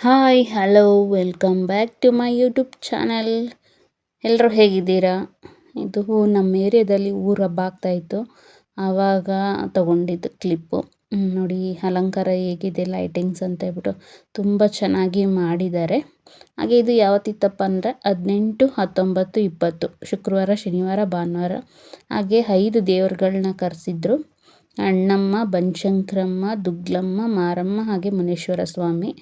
Hi hello welcome back to my YouTube channel. ಎಲ್ಲರೂ ಹೇಗಿದ್ದೀರಾ? ಇದು ನಮ್ಮ ಏರಿಯಾದಲ್ಲಿ ಊರ ಹಬ್ಬ ಆಗ್ತಾಯಿತ್ತು, ಆವಾಗ ತಗೊಂಡಿದ್ದು ಕ್ಲಿಪ್ಪು. ನೋಡಿ ಅಲಂಕಾರ ಹೇಗಿದೆ, ಲೈಟಿಂಗ್ಸ್ ಅಂತ ಹೇಳ್ಬಿಟ್ಟು ತುಂಬ ಚೆನ್ನಾಗಿ ಮಾಡಿದ್ದಾರೆ. ಹಾಗೆ ಇದು ಯಾವತ್ತಿತ್ತಪ್ಪ ಅಂದರೆ 18, 19, 20 ಶುಕ್ರವಾರ, ಶನಿವಾರ, ಭಾನುವಾರ. ಹಾಗೆ 5 ದೇವರುಗಳನ್ನ ಕರೆಸಿದ್ರು: ಅಣ್ಣಮ್ಮ, ಬನಶಂಕರಮ್ಮ, ದುಗ್ಲಮ್ಮ, ಮಾರಮ್ಮ, ಹಾಗೆ ಮುನೇಶ್ವರ ಸ್ವಾಮಿ.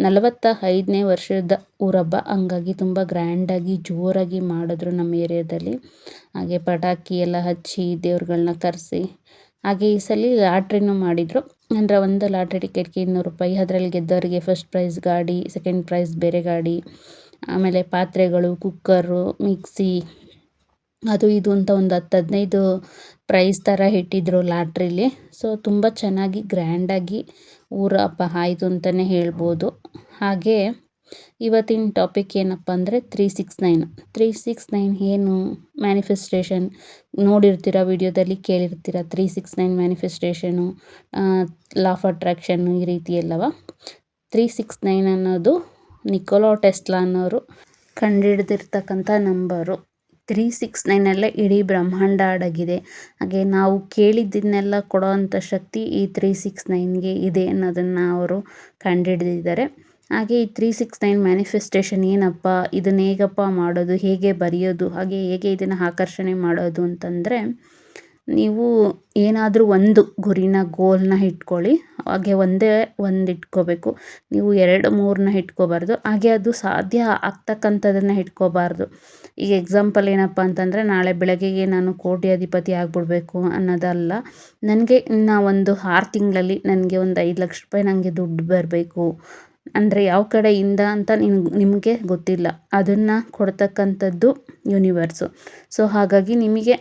45ನೇ ವರ್ಷದ ಊರಹಬ್ಬ, ಹಂಗಾಗಿ ತುಂಬ ಗ್ರ್ಯಾಂಡಾಗಿ ಜೋರಾಗಿ ಮಾಡಿದ್ರು ನಮ್ಮ ಏರಿಯಾದಲ್ಲಿ. ಹಾಗೆ ಪಟಾಕಿ ಎಲ್ಲ ಹಚ್ಚಿ ದೇವ್ರುಗಳನ್ನ ಕರೆಸಿ, ಹಾಗೆ ಈ ಸಲ ಲಾಟ್ರಿನೂ ಮಾಡಿದರು. ಅಂದರೆ ಒಂದು ಲಾಟ್ರಿ ಟಿಕೆಟ್ಗೆ 200 ರೂಪಾಯಿ, ಅದರಲ್ಲಿ ಗೆದ್ದವರಿಗೆ ಫಸ್ಟ್ ಪ್ರೈಸ್ ಗಾಡಿ, ಸೆಕೆಂಡ್ ಪ್ರೈಸ್ ಬೇರೆ ಗಾಡಿ, ಆಮೇಲೆ ಪಾತ್ರೆಗಳು, ಕುಕ್ಕರು, ಮಿಕ್ಸಿ, ಅದು ಇದು ಅಂತ ಒಂದು 10-15 ಪ್ರೈಸ್ ಥರ ಇಟ್ಟಿದ್ರು ಲಾಟ್ರಿಲಿ. ಸೊ ತುಂಬ ಚೆನ್ನಾಗಿ ಗ್ರ್ಯಾಂಡಾಗಿ ಊರ ಹಬ್ಬ ಆಯಿತು ಅಂತಲೇ ಹೇಳ್ಬೋದು. ಹಾಗೆ ಇವತ್ತಿನ ಟಾಪಿಕ್ ಏನಪ್ಪ ಅಂದರೆ 369 ಏನು ಮ್ಯಾನಿಫೆಸ್ಟೇಷನ್ ನೋಡಿರ್ತೀರ, ವಿಡಿಯೋದಲ್ಲಿ ಕೇಳಿರ್ತೀರ. 369 ಮ್ಯಾನಿಫೆಸ್ಟೇಷನು, ಲಾ ಆಫ್ ಅಟ್ರಾಕ್ಷನ್ನು, ಈ ರೀತಿ ಎಲ್ಲವ. 369 ಅನ್ನೋದು ನಿಕೋಲಾ ಟೆಸ್ಲಾ ಅನ್ನೋರು ಕಂಡುಹಿಡ್ದಿರ್ತಕ್ಕಂಥ ನಂಬರು. 369 ಇಡೀ ಬ್ರಹ್ಮಾಂಡ ಅಡಗಿದೆ. ಹಾಗೆ ನಾವು ಕೇಳಿದ್ದನ್ನೆಲ್ಲ ಕೊಡೋ ಅಂಥ ಶಕ್ತಿ ಈ 369ಗೆ ಇದೆ ಅನ್ನೋದನ್ನು ಅವರು ಕಂಡುಹಿಡ್ದಿದ್ದಾರೆ. ಹಾಗೆ ಈ 369 ಮ್ಯಾನಿಫೆಸ್ಟೇಷನ್ ಏನಪ್ಪ, ಇದನ್ನು ಹೇಗಪ್ಪ ಮಾಡೋದು, ಹೇಗೆ ಬರೆಯೋದು, ಹಾಗೆ ಹೇಗೆ ಇದನ್ನು ಆಕರ್ಷಣೆ ಮಾಡೋದು ಅಂತಂದರೆ, ನೀವು ಏನಾದರೂ ಒಂದು ಗುರಿನ, ಗೋಲ್ನ ಇಟ್ಕೊಳ್ಳಿ. ಹಾಗೆ ಒಂದೇ ಒಂದು ಇಟ್ಕೋಬೇಕು. ನೀವು 2-3ನ ಇಟ್ಕೋಬಾರ್ದು. ಹಾಗೆ ಅದು ಸಾಧ್ಯ ಆಗ್ತಕ್ಕಂಥದ್ದನ್ನು ಇಟ್ಕೋಬಾರ್ದು. ಈಗ ಎಕ್ಸಾಂಪಲ್ ಏನಪ್ಪ ಅಂತಂದರೆ, ನಾಳೆ ಬೆಳಗ್ಗೆಗೆ ನಾನು ಕೋಟ್ಯಾಧಿಪತಿ ಆಗಿಬಿಡ್ಬೇಕು ಅನ್ನೋದಲ್ಲ. ನನಗೆ ಇನ್ನು ಒಂದು 6 ತಿಂಗಳಲ್ಲಿ ನನಗೆ ಒಂದು 5 ಲಕ್ಷ ರೂಪಾಯಿ ನನಗೆ ದುಡ್ಡು ಬರಬೇಕು ಅಂದರೆ ಯಾವ ಕಡೆಯಿಂದ ಅಂತ ನಿಮಗೆ ಗೊತ್ತಿಲ್ಲ. ಅದನ್ನು ಕೊಡ್ತಕ್ಕಂಥದ್ದು ಯೂನಿವರ್ಸು. ಸೊ ಹಾಗಾಗಿ ನಿಮಗೆ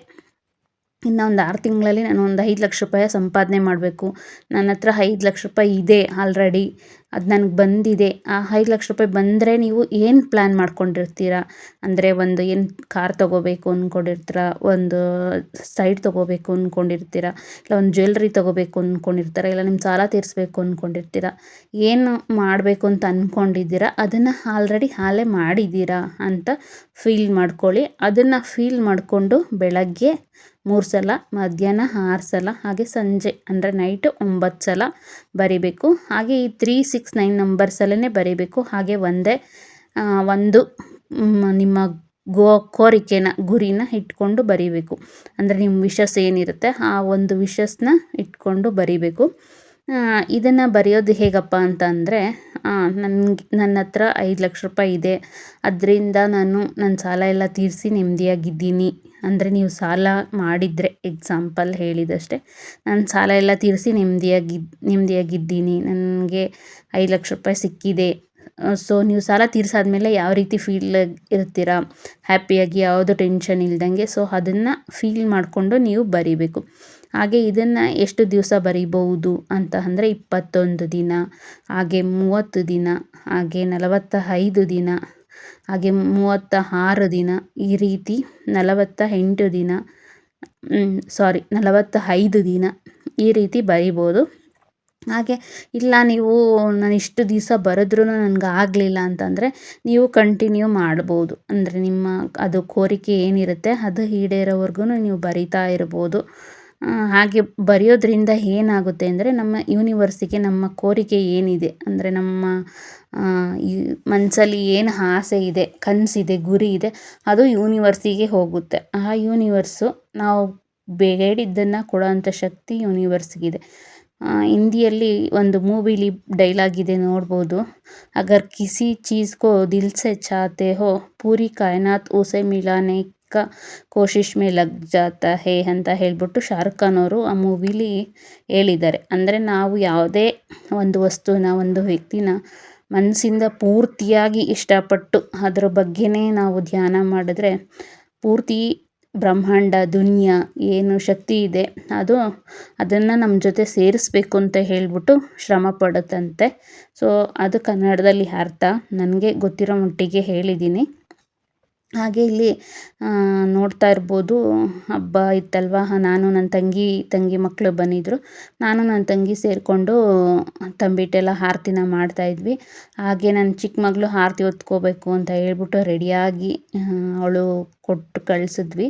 ಇನ್ನು ಒಂದು 6 ತಿಂಗಳಲ್ಲಿ ನಾನು ಒಂದು 5 ಲಕ್ಷ ರೂಪಾಯಿ ಸಂಪಾದನೆ ಮಾಡಬೇಕು, ನನ್ನ ಹತ್ರ 5 ಲಕ್ಷ ರೂಪಾಯಿ ಇದೆ ಆಲ್ರೆಡಿ, ಅದು ನನಗೆ ಬಂದಿದೆ. ಆ 5 ಲಕ್ಷ ರೂಪಾಯಿ ಬಂದರೆ ನೀವು ಏನು ಪ್ಲ್ಯಾನ್ ಮಾಡ್ಕೊಂಡಿರ್ತೀರ ಅಂದರೆ, ಒಂದು ಏನು ಕಾರ್ ತೊಗೋಬೇಕು ಅಂದ್ಕೊಂಡಿರ್ತೀರ, ಒಂದು ಸೈಟ್ ತೊಗೋಬೇಕು ಅಂದ್ಕೊಂಡಿರ್ತೀರ, ಇಲ್ಲ ಒಂದು ಜ್ಯುವೆಲ್ರಿ ತೊಗೋಬೇಕು ಅಂದ್ಕೊಂಡಿರ್ತೀರ, ಇಲ್ಲ ನಿಮ್ಮ ಸಾಲ ತೀರಿಸ್ಬೇಕು ಅಂದ್ಕೊಂಡಿರ್ತೀರ. ಏನು ಮಾಡಬೇಕು ಅಂತ ಅಂದ್ಕೊಂಡಿದ್ದೀರ ಅದನ್ನು ಆಲ್ರೆಡಿ ಮಾಡಿದ್ದೀರಾ ಅಂತ ಫೀಲ್ ಮಾಡ್ಕೊಳ್ಳಿ. ಅದನ್ನು ಫೀಲ್ ಮಾಡಿಕೊಂಡು ಬೆಳಗ್ಗೆ 3 ಸಲ, ಮಧ್ಯಾಹ್ನ 6 ಸಲ, ಹಾಗೆ ಸಂಜೆ ಅಂದರೆ ನೈಟು 9 ಸಲ ಬರಿಬೇಕು. ಹಾಗೆ ಈ 369 ನಂಬರ್ಸಲ್ಲೇ ಬರಿಬೇಕು. ಹಾಗೆ ಒಂದು ನಿಮ್ಮ ಕೋರಿಕೆನ, ಗುರಿನ ಇಟ್ಕೊಂಡು ಬರಿಬೇಕು. ಅಂದರೆ ನಿಮ್ಮ ವಿಶಸ್ ಏನಿರುತ್ತೆ ಆ ಒಂದು ವಿಶಸ್ನ ಇಟ್ಕೊಂಡು ಬರಿಬೇಕು. ಇದನ್ನು ಬರೆಯೋದು ಹೇಗಪ್ಪ ಅಂತ ಅಂದರೆ, ನನ್ನ ಹತ್ರ 5 ಲಕ್ಷ ರೂಪಾಯಿ ಇದೆ, ಅದರಿಂದ ನನ್ನ ಸಾಲ ಎಲ್ಲ ತೀರಿಸಿ ನೆಮ್ಮದಿಯಾಗಿದ್ದೀನಿ. ಅಂದರೆ ನೀವು ಸಾಲ ಮಾಡಿದರೆ, ಎಕ್ಸಾಂಪಲ್ ಹೇಳಿದಷ್ಟೇ, ನಾನು ಸಾಲ ಎಲ್ಲ ತೀರಿಸಿ ನೆಮ್ಮದಿಯಾಗಿದ್ದೀನಿ, ನನಗೆ 5 ಲಕ್ಷ ರೂಪಾಯಿ ಸಿಕ್ಕಿದೆ. ಸೊ ನೀವು ಸಾಲ ತೀರಿಸಾದ್ಮೇಲೆ ಯಾವ ರೀತಿ ಫೀಲ್ ಇರ್ತೀರ, ಹ್ಯಾಪಿಯಾಗಿ, ಯಾವುದು ಟೆನ್ಷನ್ ಇಲ್ದಂಗೆ. ಸೊ ಅದನ್ನು ಫೀಲ್ ಮಾಡಿಕೊಂಡು ನೀವು ಬರಿಬೇಕು. ಹಾಗೆ ಇದನ್ನು ಎಷ್ಟು ದಿವಸ ಬರಿಬಹುದು ಅಂತ ಅಂದರೆ 21 ದಿನ, ಹಾಗೆ 30 ದಿನ, ಹಾಗೆ 45 ದಿನ, ಹಾಗೆ 36 ದಿನ, ಈ ರೀತಿ 48 ದಿನ, 45 ದಿನ, ಈ ರೀತಿ ಬರಿಬೋದು. ಹಾಗೆ ಇಲ್ಲ ನೀವು ನಾನು ಇಷ್ಟು ದಿವಸ ಬರೆದ್ರೂ ನನಗೆ ಆಗಲಿಲ್ಲ ಅಂತಂದರೆ ನೀವು ಕಂಟಿನ್ಯೂ ಮಾಡ್ಬೋದು. ಅಂದರೆ ನಿಮ್ಮ ಅದು ಕೋರಿಕೆ ಏನಿರುತ್ತೆ ಅದು ಈಡೇರೋವರೆಗೂ ನೀವು ಬರಿತಾ ಇರ್ಬೋದು. ಹಾಗೆ ಬರೆಯೋದ್ರಿಂದ ಏನಾಗುತ್ತೆ ಅಂದರೆ, ನಮ್ಮ ಯೂನಿವರ್ಸಿಗೆ ನಮ್ಮ ಕೋರಿಕೆ ಏನಿದೆ ಅಂದರೆ, ನಮ್ಮ ಈ ಮನಸ್ಸಲ್ಲಿ ಏನು ಆಸೆ ಇದೆ, ಕನಸಿದೆ, ಗುರಿ ಇದೆ, ಅದು ಯೂನಿವರ್ಸಿಗೆ ಹೋಗುತ್ತೆ. ಆ ಯೂನಿವರ್ಸು ನಾವು ಬೇಡಿದ್ದನ್ನು ಕೊಡೋವಂಥ ಶಕ್ತಿ ಯೂನಿವರ್ಸ್ಗಿದೆ. ಹಿಂದಿಯಲ್ಲಿ ಒಂದು ಮೂವಿಲಿ ಡೈಲಾಗ್ ಇದೆ, ನೋಡ್ಬೋದು. ಅಗರ್ ಕಿಸಿ ಚೀಸ್ ಕೋ ದಿಲ್ ಸೆ ಚಾಹತೆ ಹೋ, ಪೂರಿ ಕಾಯನಾತ್ ಉಸೆ ಮಿಲಾನೆ ಕಾ ಕೋಶಿಶ್ ಮೇ ಲಗ್ ಜಾತಾ ಹೇ ಅಂತ ಹೇಳ್ಬಿಟ್ಟು ಶಾರುಖ್ ಖಾನ್ ಅವರು ಆ ಮೂವಿಲಿ ಹೇಳಿದ್ದಾರೆ. ಅಂದರೆ ನಾವು ಯಾವುದೇ ಒಂದು ವಸ್ತುನ, ಒಂದು ವ್ಯಕ್ತಿನ ಮನಸ್ಸಿಂದ ಪೂರ್ತಿಯಾಗಿ ಇಷ್ಟಪಟ್ಟು ಅದರ ಬಗ್ಗೆನೇ ನಾವು ಧ್ಯಾನ ಮಾಡಿದ್ರೆ, ಪೂರ್ತಿ ಬ್ರಹ್ಮಾಂಡ, ದುನಿಯಾ ಏನು ಶಕ್ತಿ ಇದೆ ಅದನ್ನು ನಮ್ಮ ಜೊತೆ ಸೇರಿಸ್ಬೇಕು ಅಂತ ಹೇಳ್ಬಿಟ್ಟು ಶ್ರಮ ಪಡುತ್ತಂತೆ. ಸೊ ಅದು ಕನ್ನಡದಲ್ಲಿ ಅರ್ಥ, ನನಗೆ ಗೊತ್ತಿರೋ ಮಟ್ಟಿಗೆ ಹೇಳಿದ್ದೀನಿ. ಹಾಗೆ ಇಲ್ಲಿ ನೋಡ್ತಾ ಇರ್ಬೋದು, ಹಬ್ಬ ಇತ್ತಲ್ವ, ನಾನು ನನ್ನ ತಂಗಿ ಮಕ್ಕಳು ಬಂದಿದ್ದರು. ನಾನು ನನ್ನ ತಂಗಿ ಸೇರಿಕೊಂಡು ತಂಬಿಟ್ಟೆಲ್ಲ ಆರತಿನ ಮಾಡ್ತಾಯಿದ್ವಿ. ಹಾಗೆ ನನ್ನ ಚಿಕ್ಕ ಮಗಳು ಆರತಿ ಹೊತ್ಕೋಬೇಕು ಅಂತ ಹೇಳ್ಬಿಟ್ಟು ರೆಡಿಯಾಗಿ ಅವಳು ಕೊಟ್ಟು ಕಳಿಸಿದ್ವಿ.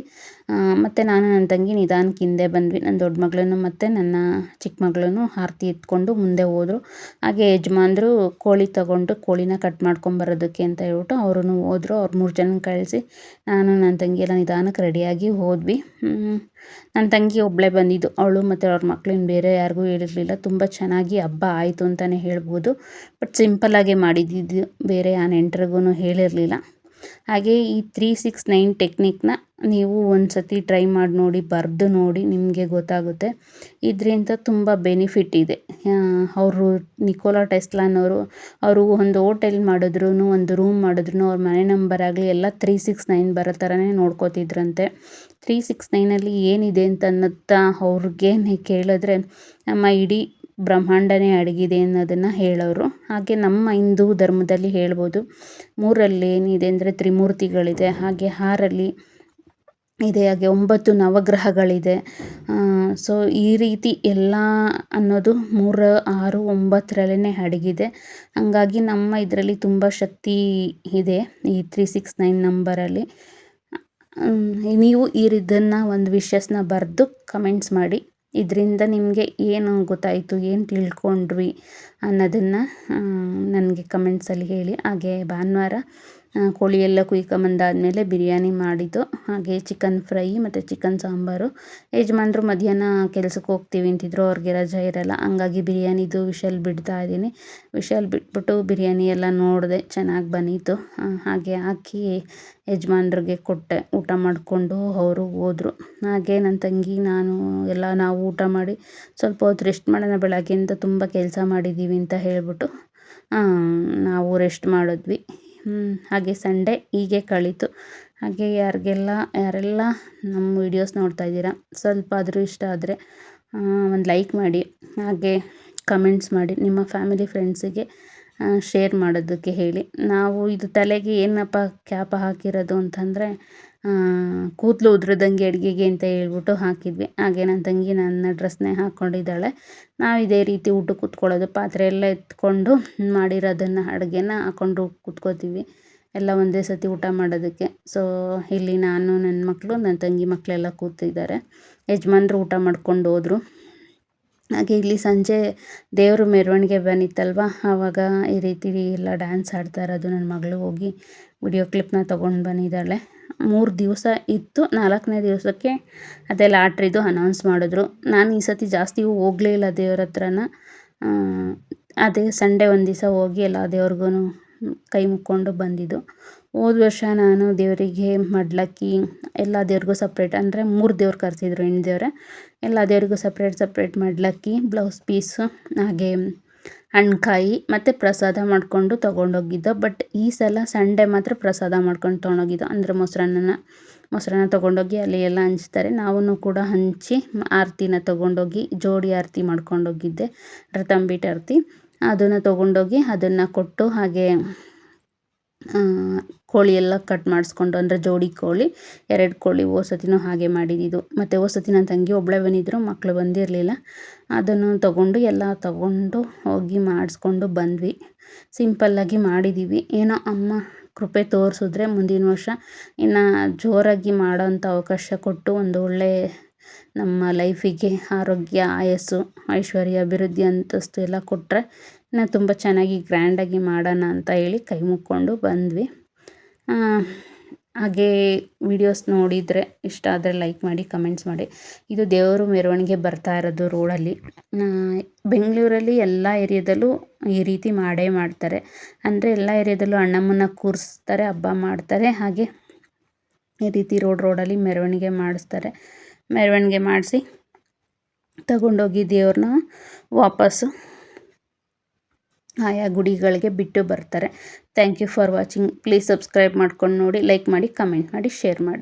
ಮತ್ತು ನಾನು ನನ್ನ ತಂಗಿ ನಿಧಾನಕ್ಕೆ ಹಿಂದೆ ಬಂದ್ವಿ. ನನ್ನ ದೊಡ್ಡ ಮಗಳನ್ನು ಮತ್ತು ನನ್ನ ಚಿಕ್ಕ ಮಗಳನ್ನು ಆರತಿ ಎತ್ಕೊಂಡು ಮುಂದೆ ಹೋದರು. ಹಾಗೆ ಯಜಮಾನ್ರು ಕೋಳಿ ತಗೊಂಡು ಕೋಳಿನ ಕಟ್ ಮಾಡ್ಕೊಂಬರೋದಕ್ಕೆ ಅಂತ ಹೇಳ್ಬಿಟ್ಟು ಅವರೂ ಹೋದರು. ಅವ್ರು 3 ಜನ ಕಳಿಸಿ ನಾನು ನನ್ನ ತಂಗಿ ಎಲ್ಲ ನಿಧಾನಕ್ಕೆ ರೆಡಿಯಾಗಿ ಹೋದ್ವಿ. ನನ್ನ ತಂಗಿ ಒಬ್ಬಳೇ ಬಂದಿದ್ದು. ಅವಳು ಮತ್ತು ಅವ್ರ ಮಕ್ಕಳನ್ನ ಬೇರೆ ಯಾರಿಗೂ ಹೇಳಿರಲಿಲ್ಲ. ತುಂಬ ಚೆನ್ನಾಗಿ ಹಬ್ಬ ಆಯಿತು ಅಂತಲೇ ಹೇಳ್ಬೋದು. ಬಟ್ ಸಿಂಪಲ್ಲಾಗೆ ಮಾಡಿದ್ದಿದ್ದು, ಬೇರೆ ಆ ನೆಂಟ್ರಿಗೂ ಹೇಳಿರಲಿಲ್ಲ. ಹಾಗೆ ಈ 369 ಟೆಕ್ನಿಕ್ನ ನೀವು ಒಂದು ಸತಿ ಟ್ರೈ ಮಾಡಿ ನೋಡಿ, ಬರೆದು ನೋಡಿ, ನಿಮಗೆ ಗೊತ್ತಾಗುತ್ತೆ. ಇದರಿಂದ ತುಂಬ ಬೆನಿಫಿಟ್ ಇದೆ. ಅವರು ನಿಕೋಲಾ ಟೆಸ್ಲಾನವರು ಅವರು ಒಂದು ಹೋಟೆಲ್ ಮಾಡಿದ್ರು, ಒಂದು ರೂಮ್ ಮಾಡಿದ್ರು, ಅವ್ರ ಮನೆ ನಂಬರ್ ಆಗಲಿ ಎಲ್ಲ 369 ಬರೋ ಥರನೇ ನೋಡ್ಕೋತಿದ್ರಂತೆ. 369ಅಲ್ಲಿ ಏನಿದೆ ಅಂತ ಅವ್ರಿಗೆ ಕೇಳಿದ್ರೆ ನಮ್ಮ ಇಡೀ ಬ್ರಹ್ಮಾಂಡನೇ ಅಡಗಿದೆ ಅನ್ನೋದನ್ನು ಹೇಳೋರು. ಹಾಗೆ ನಮ್ಮ ಹಿಂದೂ ಧರ್ಮದಲ್ಲಿ ಹೇಳ್ಬೋದು, 3ರಲ್ಲಿ ಏನಿದೆ ಅಂದರೆ ತ್ರಿಮೂರ್ತಿಗಳಿದೆ, ಹಾಗೆ 6ರಲ್ಲಿ ಇದೆ, ಹಾಗೆ 9 ನವಗ್ರಹಗಳಿದೆ. ಸೊ ಈ ರೀತಿ ಎಲ್ಲ ಅನ್ನೋದು 3, 6, 9ರಲ್ಲೇ ಅಡಗಿದೆ. ಹಾಗಾಗಿ ನಮ್ಮ ಇದರಲ್ಲಿ ತುಂಬ ಶಕ್ತಿ ಇದೆ ಈ 369 ನಂಬರಲ್ಲಿ. ನೀವು ಇದನ್ನು ಒಂದು ವಿಷಸ್ನ ಬರೆದು ಕಮೆಂಟ್ಸ್ ಮಾಡಿ. ಇದರಿಂದ ನಿಮಗೆ ಏನು ಗೊತ್ತಾಯಿತು, ಏನು ತಿಳ್ಕೊಂಡ್ವಿ ಅನ್ನೋದನ್ನು ನನಗೆ ಕಮೆಂಟ್ಸಲ್ಲಿ ಹೇಳಿ. ಹಾಗೆ ಭಾನುವಾರ ಕೋಳಿ ಎಲ್ಲ ಕುಯ್ಕೊಂಬಂದಾದಮೇಲೆ ಬಿರಿಯಾನಿ ಮಾಡಿದ್ದು, ಹಾಗೆ ಚಿಕನ್ ಫ್ರೈ ಮತ್ತು ಚಿಕನ್ ಸಾಂಬಾರು. ಯಜಮಾನ್ರು ಮಧ್ಯಾಹ್ನ ಕೆಲ್ಸಕ್ಕೆ ಹೋಗ್ತೀವಿ ಅಂತಿದ್ರು, ಅವ್ರಿಗೆ ರಜೆ ಇರೋಲ್ಲ. ಹಂಗಾಗಿ ಬಿರಿಯಾನಿದು ವಿಷಲ್ ಬಿಡ್ತಾ ಇದ್ದೀನಿ. ವಿಷಲ್ ಬಿಟ್ಬಿಟ್ಟು ಬಿರಿಯಾನಿ ಎಲ್ಲ ನೋಡಿದೆ, ಚೆನ್ನಾಗಿ ಬಂದಿತ್ತು. ಹಾಗೆ ಹಾಕಿ ಯಜಮಾನ್ರಿಗೆ ಕೊಟ್ಟೆ. ಊಟ ಮಾಡಿಕೊಂಡು ಅವರು ಹೋದರು. ಹಾಗೆ ನನ್ನ ತಂಗಿ ನಾವು ಊಟ ಮಾಡಿ ಸ್ವಲ್ಪ ಹೊತ್ತು ರೆಸ್ಟ್ ಮಾಡೋಣ, ಬೆಳಗ್ಗೆಯಿಂದ ತುಂಬ ಕೆಲಸ ಮಾಡಿದ್ದೀವಿ ಅಂತ ಹೇಳ್ಬಿಟ್ಟು ನಾವು ರೆಸ್ಟ್ ಮಾಡಿದ್ವಿ. ಹಾಗೆ ಸಂಡೇ ಹೀಗೆ ಕಳೀತು. ಹಾಗೆ ಯಾರೆಲ್ಲ ನಮ್ಮ ವೀಡಿಯೋಸ್ ನೋಡ್ತಾ ಇದ್ದೀರಾ, ಸ್ವಲ್ಪ ಆದರೂ ಇಷ್ಟ ಆದರೆ ಒಂದು ಲೈಕ್ ಮಾಡಿ, ಹಾಗೆ ಕಮೆಂಟ್ಸ್ ಮಾಡಿ, ನಿಮ್ಮ ಫ್ಯಾಮಿಲಿ ಫ್ರೆಂಡ್ಸಿಗೆ ಶೇರ್ ಮಾಡೋದಕ್ಕೆ ಹೇಳಿ. ನಾವು ಇದು ತಲೆಗೆ ಏನಪ್ಪ ಕ್ಯಾಪ ಹಾಕಿರೋದು ಅಂತಂದರೆ, ಕೂದಲು ಉದ್ರದಂಗೆ ಅಡುಗೆಗೆ ಅಂತ ಹೇಳ್ಬಿಟ್ಟು ಹಾಕಿದ್ವಿ. ಹಾಗೆ ನನ್ನ ತಂಗಿ ನನ್ನ ಡ್ರೆಸ್ನೇ ಹಾಕ್ಕೊಂಡಿದ್ದಾಳೆ. ನಾವು ಇದೇ ರೀತಿ ಊಟಕ್ಕೆ ಕೂತ್ಕೊಳ್ಳೋದು, ಪಾತ್ರೆ ಎಲ್ಲ ಎತ್ಕೊಂಡು ಮಾಡಿರೋದನ್ನು ಅಡುಗೆನ ಹಾಕ್ಕೊಂಡು ಕೂತ್ಕೋತೀವಿ ಎಲ್ಲ ಒಂದೇ ಸತಿ ಊಟ ಮಾಡೋದಕ್ಕೆ. ಸೊ ಇಲ್ಲಿ ನಾನು, ನನ್ನ ಮಕ್ಕಳು, ನನ್ನ ತಂಗಿ ಮಕ್ಕಳೆಲ್ಲ ಕೂತಿದ್ದಾರೆ. ಯಜಮಾನ್ರು ಊಟ ಮಾಡ್ಕೊಂಡು ಹೋದರು. ಹಾಗೆ ಇಲ್ಲಿ ಸಂಜೆ ದೇವರು ಮೆರವಣಿಗೆ ಬಂದಿತ್ತಲ್ವ, ಆವಾಗ ಈ ರೀತಿ ಎಲ್ಲ ಡ್ಯಾನ್ಸ್ ಆಡ್ತಾ ಇರೋದು ನನ್ನ ಮಗಳು ಹೋಗಿ ವಿಡಿಯೋ ಕ್ಲಿಪ್ನ ತೊಗೊಂಡು ಬಂದಿದ್ದಾಳೆ. 3 ದಿವಸ ಇತ್ತು. 4ನೇ ದಿವಸಕ್ಕೆ ಅದೇ ಲಾಟ್ರಿದು ಅನೌನ್ಸ್ ಮಾಡಿದ್ರು. ನಾನು ಈ ಸತಿ ಜಾಸ್ತಿ ಹೋಗಲೇ ಇಲ್ಲ ದೇವ್ರ ಹತ್ರನ. ಅದೇ ಸಂಡೇ ಒಂದು ದಿವಸ ಹೋಗಿ ಎಲ್ಲ ದೇವ್ರಿಗೂ ಕೈ ಮುಕ್ಕೊಂಡು ಬಂದಿದ್ದು. ಹೋದ ವರ್ಷ ನಾನು ದೇವರಿಗೆ ಮಡ್ಲಕ್ಕಿ ಎಲ್ಲ ದೇವ್ರಿಗೂ ಸಪ್ರೇಟ್, ಅಂದರೆ 3 ದೇವ್ರು ಕರೆಸಿದ್ರು, ಹೆಣ್ಣು ದೇವ್ರೆ. ಎಲ್ಲ ದೇವರಿಗೂ ಸಪ್ರೇಟ್ ಮಡ್ಲಕ್ಕಿ, ಬ್ಲೌಸ್ ಪೀಸು, ಹಾಗೆ ಹಣ್ಕಾಯಿ ಮತ್ತು ಪ್ರಸಾದ ಮಾಡಿಕೊಂಡು ತೊಗೊಂಡೋಗಿದ್ದು. ಬಟ್ ಈ ಸಲ ಸಂಡೇ ಮಾತ್ರ ಪ್ರಸಾದ ಮಾಡ್ಕೊಂಡು ತೊಗೊಂಡೋಗಿದ್ದು, ಅಂದರೆ ಮೊಸರನ್ನ ತೊಗೊಂಡೋಗಿ ಅಲ್ಲಿ ಎಲ್ಲ ಹಂಚ್ತಾರೆ. ನಾವು ಕೂಡ ಹಂಚಿ ಆರತಿನ ತೊಗೊಂಡೋಗಿ ಜೋಡಿ ಆರತಿ ಮಾಡ್ಕೊಂಡೋಗಿದ್ದೆ, ತಂಬಿಟ್ಟು ಆರತಿ. ಅದನ್ನು ತೊಗೊಂಡೋಗಿ ಅದನ್ನು ಕೊಟ್ಟು, ಹಾಗೆ ಕೋಳಿ ಎಲ್ಲ ಕಟ್ ಮಾಡಿಸ್ಕೊಂಡು, ಅಂದರೆ ಜೋಡಿ ಕೋಳಿ 2 ಕೋಳಿ ಸತಿನೂ ಹಾಗೆ ಮಾಡಿದ್ದು. ಮತ್ತು ಸತಿ ನನ್ನ ತಂಗಿ ಒಬ್ಬಳೇ ಬಂದಿದ್ದರು, ಮಕ್ಕಳು ಬಂದಿರಲಿಲ್ಲ. ಅದನ್ನು ಎಲ್ಲ ತೊಗೊಂಡು ಹೋಗಿ ಮಾಡಿಸ್ಕೊಂಡು ಬಂದ್ವಿ. ಸಿಂಪಲ್ಲಾಗಿ ಮಾಡಿದ್ದೀವಿ. ಏನೋ ಅಮ್ಮ ಕೃಪೆ ತೋರಿಸಿದ್ರೆ ಮುಂದಿನ ವರ್ಷ ಇನ್ನು ಜೋರಾಗಿ ಮಾಡೋಂಥ ಅವಕಾಶ ಕೊಟ್ಟು, ಒಂದು ಒಳ್ಳೆ ನಮ್ಮ ಲೈಫಿಗೆ ಆರೋಗ್ಯ, ಆಯಸ್ಸು, ಐಶ್ವರ್ಯ, ಅಭಿವೃದ್ಧಿ, ಅಂತಸ್ತು ಎಲ್ಲ ಕೊಟ್ಟರೆ ಇನ್ನು ತುಂಬ ಚೆನ್ನಾಗಿ ಗ್ರ್ಯಾಂಡಾಗಿ ಮಾಡೋಣ ಅಂತ ಹೇಳಿ ಕೈ ಮುಕ್ಕೊಂಡು ಬಂದ್ವಿ. ಹಾಗೆ ವಿಡಿಯೋಸ್ ನೋಡಿದರೆ ಇಷ್ಟ ಆದರೆ ಲೈಕ್ ಮಾಡಿ, ಕಮೆಂಟ್ಸ್ ಮಾಡಿ. ಇದು ದೇವರು ಮೆರವಣಿಗೆ ಬರ್ತಾ ಇರೋದು ರೋಡಲ್ಲಿ. ಬೆಂಗಳೂರಲ್ಲಿ ಎಲ್ಲ ಏರಿಯಾದಲ್ಲೂ ಈ ರೀತಿ ಮಾಡೇ ಮಾಡ್ತಾರೆ. ಅಂದರೆ ಎಲ್ಲ ಏರಿಯಾದಲ್ಲೂ ಅಣ್ಣಮ್ಮನ ಕೂರಿಸ್ತಾರೆ, ಹಬ್ಬ ಮಾಡ್ತಾರೆ. ಹಾಗೆ ಈ ರೀತಿ ರೋಡಲ್ಲಿ ಮೆರವಣಿಗೆ ಮಾಡಿಸ್ತಾರೆ. ಮೆರವಣಿಗೆ ಮಾಡಿಸಿ ತಗೊಂಡೋಗಿ ದೇವ್ರನ್ನ ವಾಪಸ್ಸು ಆಯಾ ಗುಡಿಗಳಿಗೆ ಬಿಟ್ಟು ಬರ್ತಾರೆ. Thank you for watching. Please subscribe ಮಾಡ್ಕೊಂಡು ನೋಡಿ, ಲೈಕ್ ಮಾಡಿ, ಕಮೆಂಟ್ ಮಾಡಿ, ಶೇರ್ ಮಾಡಿ.